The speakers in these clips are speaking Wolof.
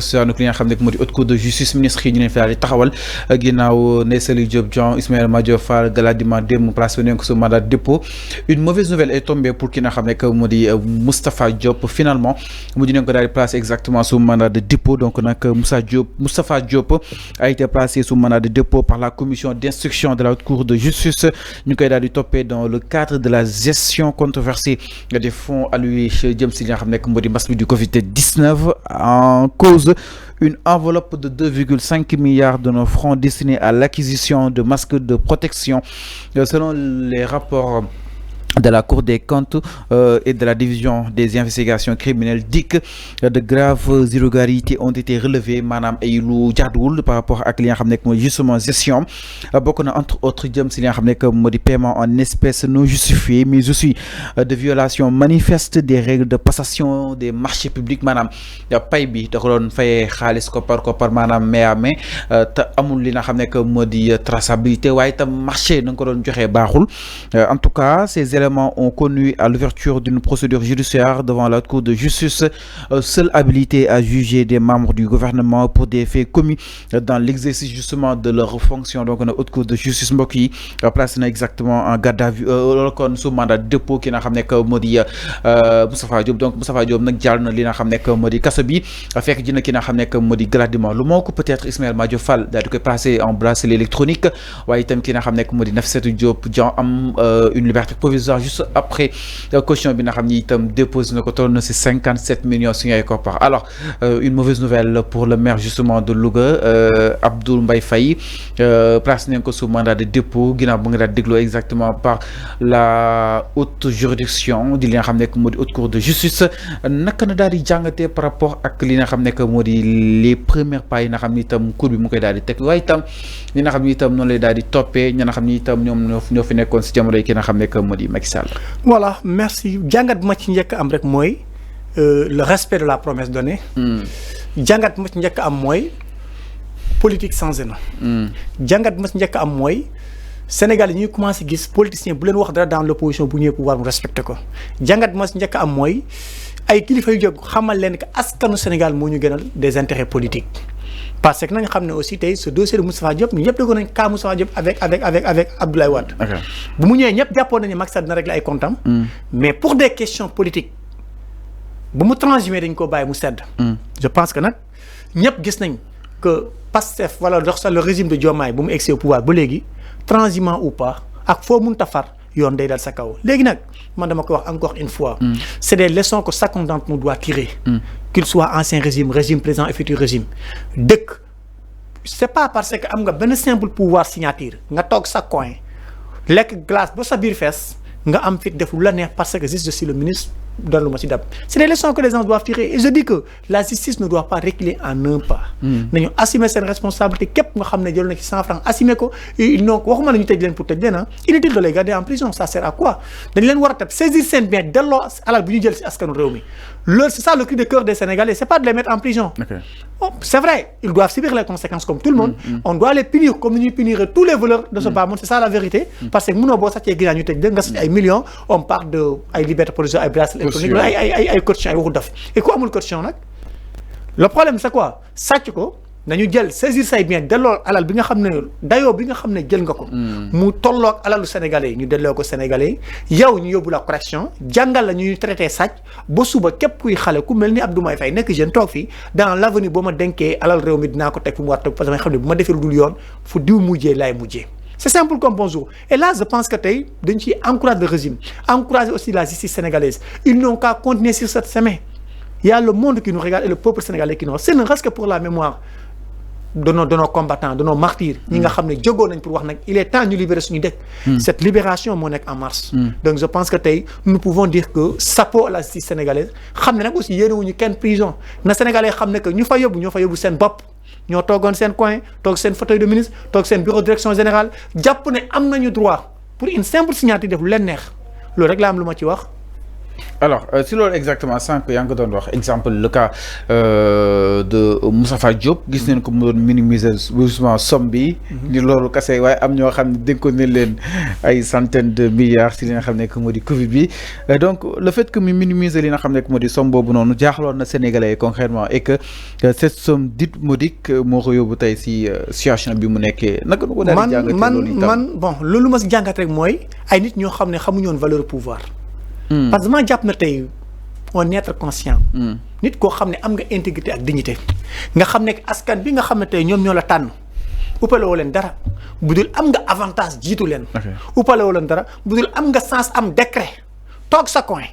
soxna li nga xam ne moo di haute cour de justice ministre yi ñu leen fi daal di taxawal ginnaaw Ndèye Saly Diop Dieng Ismaïla Madior Fall Galadima démb placé nañ ko sous mandat de dépôt. Une mauvaise nouvelle est tombée pour ki nga xam ne moo di Moustapha Diop finalement mujj nañ ko daal di placé exactement sous mandat de dépôt donc nag Moustapha Diop a été placé sous mandat de dépôt par la commission d'instruction de la haute cour de justice ñu koy daal di toppee dans le cadre de la gestion controversée des fonds alloués jëm si li nga xam ne moo di mbas bi du Covid-19 en cause une enveloppe de 2,5 milliards de nos francs destinés à l'acquisition de masques de protection selon les rapports de la Cour des comptes et de la division des investigations criminelles DIC de graves irrégularités ont été relevées maanaam ay lu jaaduwul par rapport ak li nga xam ne mooy justement gestion bokk na entre autres jëm si li nga xam ne moo di paiement en espèces non justifiés mais aussi de violation manifeste des règles de passation des marchés publics maanaam pay bi da ko doon fayee xaalis koppar maanaam main à main te amul li nga xam ne moo di traçabilité waaye itam marché na nga ko doon joxee baaxul en tout cas ces éléments ont conduit à l'ouverture d'une procédure judiciaire devant la Cour de justice, seule habilitée à juger des membres du gouvernement pour des faits commis dans l'exercice justement de leur fonction. Donc, la Haute Cour de justice mbokk yi placé na exactement en garde à vue kon sous mandat de dépôt ki nga xam ne moo di Moustapha Diop. Donc Moustapha Diop nag jàll na li nga xam ne moo di kaso bi fekk ji na ki nga xam ne moo di Galadima lu moo ko peut-être Ismaïla Madior Fall daal di koy placé en bracelet électronique waaye itam ki nga xam ne moo di Nafissatou Diop Dieng am une liberté provisoire juste après caution bi nga xam ni itam déposé na ko toll na si 57 millions si ngay koppar. Alors une mauvaise nouvelle pour le maire justement de Louga Abdoul Mbaye Faye placé nañ ko sous mandat de dépôt ginnaaw bu nga daal dégloo exactement par la haute juridiction di li nga xam ne moo di haute cour de justice naka na daal di jàngatee par rapport ak li nga xam ne moo di les premiers pas yi nga xam ni itam cour bi mu koy daal di teg waaye itam li nga xam ni itam noonu lay daal di toppee ñi nga xam ni itam ñoom ñoo fi nekkoon si jamono yi ki nga xam ne moo di Macky Sall. Voilà, merci. Jàngat bu ma ci njëkk am rek mooy le respect de la promesse donnée. Jàngat bu ma ci njëkk am mooy politique changé na. Jàngat bu ma ci njëkk am mooy Sénégal yi ñuy commencé gis politicien bu leen wax dara dans l'opposition bu ñëwee pouvoir mu respecté ko. Jàngat bu ma ci njëkk am mooy ay kilifa yu jóg xamal leen que askanu Sénégal moo ñu gënal des intérêts politiques. Parce que nañ xam ne aussi tey ce dossier de Moustapha Diop ñu ñëpp déggoon nañ cas Moustapha Diop avec Abdoulaye Wade. bu mu ñëwee ñëpp jàppoon nañu Macky Sall dina régler ay comptes mais pour des questions politiques bu mu transhumé dañ ko bàyyi mu sedd. je pense que nag ñëpp gis nañ que Pastef wala le régime de Diomaye bu mu egsi au pouvoir ba léegi transhumant ou pas ak foo mënta far yoon day dal sa kaw léegi nag man dama ko wax encore une fois. c'est des leçons que chacun d'entre nous doit tirer. qu'il soit ancien régime présent et futur régime dëkk c'est pas parce que am nga benn simple pouvoir signature nga toog sa coin lekk glace ba sa biir fees nga am fit def lu la neex parce que juste je suis le ministre doon lu ma ci dab c'est des leçons que les gens doivent tirer et je dis que la justice ne doit pas reculer en un pas. nañu assumer seen responsabilité képp nga xam ne jël na ci 100 francs assumer ko donc waxuma la ñu tëj leen pour tëj leen inutile de les garder en prison ça sert à quoi dañ leen war a tab saisir seen bien delloo alal bu ñu jël ci askanu réew mi loolu c'est ça le cri de cœur des Sénégalais c'est pas de les mettre en prison. Bon, c'est vrai ils doivent subir les conséquences comme tout le monde. On doit les punir comme ni ñuy punir tous les voleurs de ce bas monde c'est ça la vérité. parce que mënoo boo sàccee ginnaaw ñu tëj dëgg nga sàcc ay millions on parle de ay liberté provisoire ay bracelet électronique ay caution ay waxu def et ku amul caution nag le problème c'est quoi sàcc ko nañu jël saisir say bien delloo alal bi nga xam ne dayoo bi nga xam ne jël nga ko. mu tolloog alalu sénégalais yi ñu delloo ko sénégalais yi yow ñu yóbbu la correction jàngal la ñuy traité sàcc ba suba képp kuy xale ku mel ni Abdou Mbaye Faye nekk jeune toog fii dans l'avenir boo ma denkee alal réew mi dinaa ko teg fu mu war a teg parce que xam ne bu ma defee lu dul yoon fu diw mujjee laay mujjee. C'est simple comme bonjour. Et là, je pense que tey dañ ciy encourager le régime encourager aussi la justice sénégalaise ils n'ont qu'à continuer sur cette chemin. Il y a le monde qui nous regarde et le peuple sénégalais qui nous regarde. Ce ne reste que pour la mémoire de nos combattants de nos martyrs. ñi nga xam ne jógoon nañ pour wax nag il est temps ñu libérer suñu dëkk. cette libération moo nekk en marche. donc je pense que tey nous pouvons dire que chapeau à la justice sénégalaise xam ne nag aussi yéenewuñu kenn prison na sénégalais xam ne que ñu fa yóbbu ñoo fa yóbbu seen bopp. ñoo toogoon seen coin toog seen fauteuil de ministre toog seen bureau de direction générale jàpp ne am nañu droit pour une simple signature def lu leen neex loolu rek la am lu ma ci wax. Alors si loolu exactement sànq yaa ngi ko doon wax exemple le cas de Moustapha Diop gis nañ ko mu doon minimiser justement somme bi ni loolu kase waaye am ñoo xam ne dénkoon nañ leen ay centaines de milliards si li nga xam ne que moo di Covid bi donc le fait que mu minimiser li nga xam ne que moo di somme boobu noonu jaaxaloon na Sénégalais yi concrètement et que cette somme dite modique moo ko yóbbu tey si situation bi mu nekkee naka nu ko daal di jàngatee loolu itam man bon loolu ma si jàngat rek mooy ay nit ñoo xam ne xamuñu woon valeur pouvoir. parce que maa jàpp na tey on être conscient. nit koo xam ne am nga intégrité ak dignité nga xam ne askan bi nga xam ne tey ñoom ñoo la tànn uppale woo leen dara bu dul am nga avantage jiitu leen. uppale woo leen dara bu dul am nga sens am décret toog sa coin.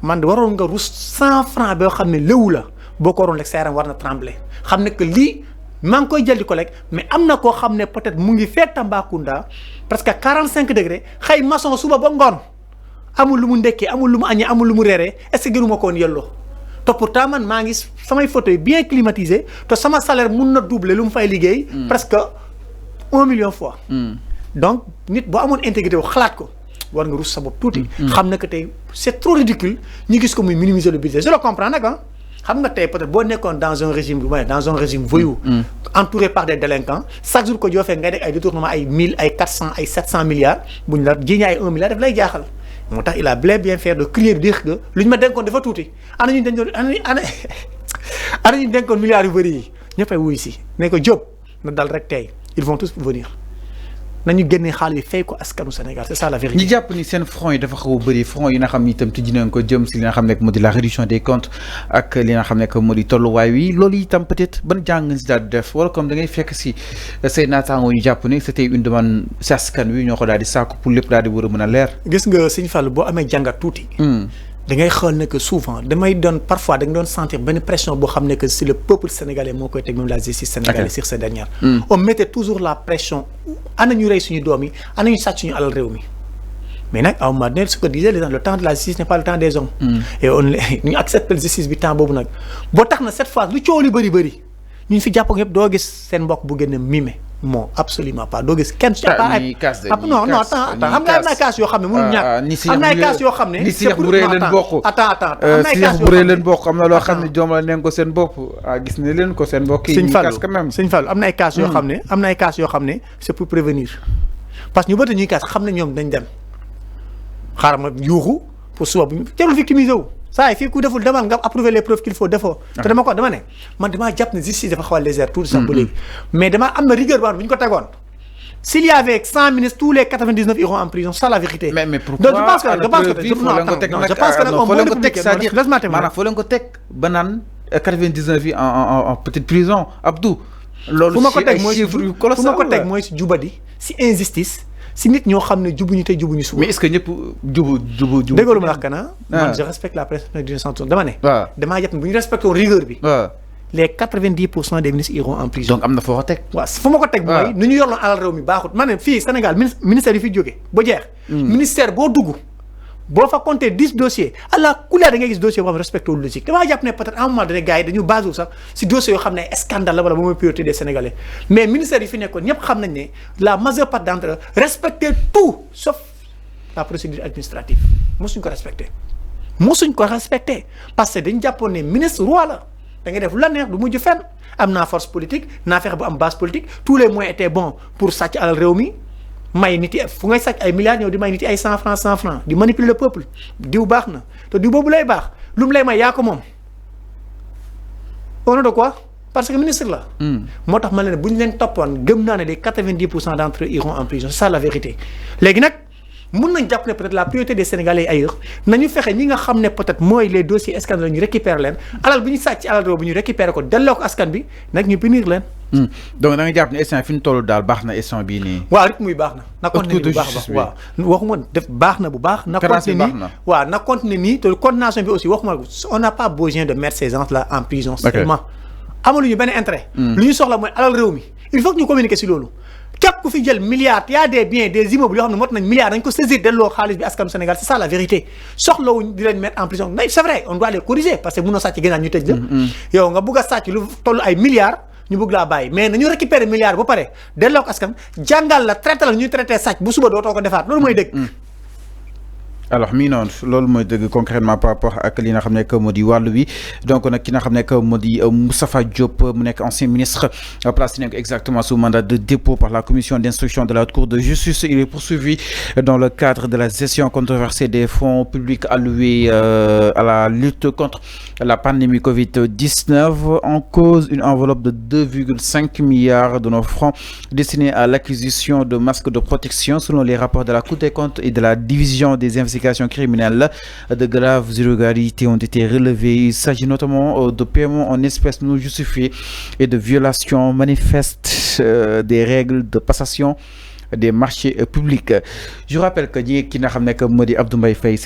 man de waroon nga rus 100 francs boo xam ne léwu la boo ko waroon rek sa yaram war na trembler xam ne que lii maa ngi koy jël di ko lekk mais am na koo xam ne peut-être mu ngi fee Tambacounda parce que 45 degré xëy maçon suba ba ngoon. amul lu mu ndekkee amul lu mu añee amul lu mu reeree est-ce que gënuma ko woon yelloo te pourtant man maa ngi samay fauteuil bien climatisé te sama salaire mun na doubler lu mu fay liggéey. presque 1 million fois. donc nit boo amoon intégrité wu xalaat ko war nga rus sa bopp tuuti. xam na que tey c'est trop ridicule ñu gis ko muy minimiser le budget je le comprends nag ah. xam nga tey peut-être boo nekkoon dans un régime voyou. entouré par des délinquants chaque jour ko joofee ngay def ay détournement ay 1000 ay 400 ay 700 milliards bu ñu la jiiñee ay 1 milliard daf lay jaaxal. moo tax il a bien fait de crier dire que lu ñu ma dénkoon dafa tuuti ana ñu dénkoon milliards yu bëri yi ñëppay wuyu si ne ko Diop na dal rek tey ils vont tous venir nañu génnee xaalis bi fay ko askanu Sénégal c'est ça la vérité. ñi jàpp ni seen front yi dafa xaw a bëri front yi nga xam ni itam tijji nañ ko jëm si li nga xam ne moo di la réduction des comptes ak li nga xam ne moo di tolluwaay wi loolu itam peut-être ban jàng nga si daal di def wala comme da ngay fekk si say naataangoo ñu jàpp ni c'était une demande si askan wi ñoo ko daal di sàkku pour lépp daal di war a mën a leer. gis nga Sëñ Fall boo amee jàngat tuuti. da ngay xool ne que souvent damay doon parfois da nga doon sentir benn pression boo xam ne que si le peuple sénégalais moo koy teg même la justice sénégalaise sur ces dernières. on mettait toujours la pression ana ñu rey suñu doom yi ana ñu sàcc suñu alal réew mi mais nag à un moment donné ce que disait les gens le temps de la justice n'est pas le temps des hommes. et on ñu accepté justice bi temps boobu nag boo tax na cette fois lu coow li bëri ñu fi jàpp yëpp doo gis seen mbokk bu gën a mimé. non absolument pas doo gis kenn. non attends am na ay cas yoo xam ne mënul ñàkk am na ay cas yoo xam ne. ni Cheikh Bouré leen bokk attends am na ay cas Cheikh Bouré leen bokk am na loo xam ne joom la neen ko seen bopp gis ne leen ko seen mbokk yi. Sëñ Fallou am na ay cas yoo xam ne am na ay cas yoo xam ne c'est pour prévenir parce que ñu bëri ñuy cas xam ne ñoom dañ dem xaaral ma yuuxu pour suba bu ñu jarul victimiser wu. saa yi fii ku deful demal nga approuver les preuves qu'il faut defoo te dama ne man damaa jàpp ne justice dafa xaw a légère tout sax ba léegi mais dama am na rigueur bu ñu ko tegoon s'il y avait 100 ministres tous les 99 iront en prison c'est la vérité. mais pourquoi donc je pense que maanaam foo leen ko teg ba naan 99 yi en petite prison Abdou. loolu si ay chiffres yu colossal fu ma ko teg mooy si jubadi si injustice si nit ñoo xam ne jubuñu tey jubuñu suba. mais est-ce que ñëpp jubu. déggoo lu ma la wax kana man je respecte la presse d'une centaine dama ne. waaw damaa jàpp ne bu ñu respecté woon rigueur bi. waaw les 90% des ministres iront en prison. donc am na foo ko teg. waaw fu ma ko teg mooy. nu ñu yorloon alal réew mi baaxut ma ne fii Sénégal ministère yi fi jógee ba jeex. ministère boo dugg boo fa compter 10 dossiers à la couleur da ngay gis dossier boo xam ne respecté wul logique damaa jàpp ne peut-être à un moment donné gars yi dañu basé sax si dossiers yoo xam ne ay scandale la wala ba mooy priorité des Sénégalais mais ministère yi fi nekkoon ñëpp xam nañ ne la majeure partie d'entre eux respecter tout sauf la procédure administrative mosuñ ko respecté parce que dañu jàppoon ne ministre roi la da ngay def lu la neex du mujj fenn am naa force politique naa fexe bu am base politique tous les moyens étaient bons pour sàcc alal réew mi may nit yi fu ngay sàcc ay milliards ñëw di may nit yi ay 100 francs di manipuler le peuple diw baax na te diw boobu lay baax lu mu lay may yaa ko moom au nom de quoi parce que ministre la. moo tax ma ne bu ñu leen toppoon gëm naa ne les 90% d'entre eux iront en prison c'est ça la vérité léegi nag mun nañ jàpp ne peut-être la priorité des Sénégalais ailleurs nañu fexe ñi nga xam ne peut-être mooy les dossiers scandaleux ñu récupérer leen alal bu ñu sàcc alal réew bu ñu récupérer ko delloo ko askan bi nag ñu punir leen. donc da nga jàpp ne instant fi ñu toll daal baax na instant bii nii. waaw rythme muy baax na. na continuer bu baax waaw waxuma def baax na bu baax. na continuer nii waaw na continuer nii te coordination bi aussi waxuma on n'a pas besoin de mettre ces gens-là en prison. seulement amaluñu benn intérêt. lu ñu soxla mooy alal réew mi il faut que ñu communiquer si loolu. képp ku fi jël milliards y a des biens des immeubles yoo xam ne mot nañ milliards dañ ko saisir delloo xaalis bi askanu Sénégal c'est ça la vérité soxlawuñ di leen mettre en prison mais c'est vrai on doit les corriger parce que mënoo sàcc gënaan ñu tëj la. yow nga bugg a sàcc lu toll ay milliards ñu bëgg laa bàyyi mais nañu récupérer milliards ba pare delloo ko askan jàngal la traité la ñuy traité sàcc bu suba dootoo ko defaat loolu mooy dëgg. alors mi non loolu mooy dëgg concrètement par rapport ak li nga xam ne que moo di wàllu wi donc nag ki nga xam ne que moo di Moustapha Diop mu nekk ancien ministre placé nañ ko exactement sous mandat de dépôt par la commission d'instruction de la Cour de justice. Il est poursuivi dans le cadre de la gestion controversée des fonds publics alloués à la lutte contre la pandémie Covid-19. En cause une enveloppe de 2,5 milliards de nos francs destinés à l'acquisition de masques de protection. Selon les rapports de la Cour des comptes et de la division des investigations criminelles, de graves irrégularités ont été relevées. Il s'agit notamment de paiements en espèces non justifiés et de violations manifestes des règles de passation des marchés publics. Je rappelle que qui n'a que Abdou Mbaye Faye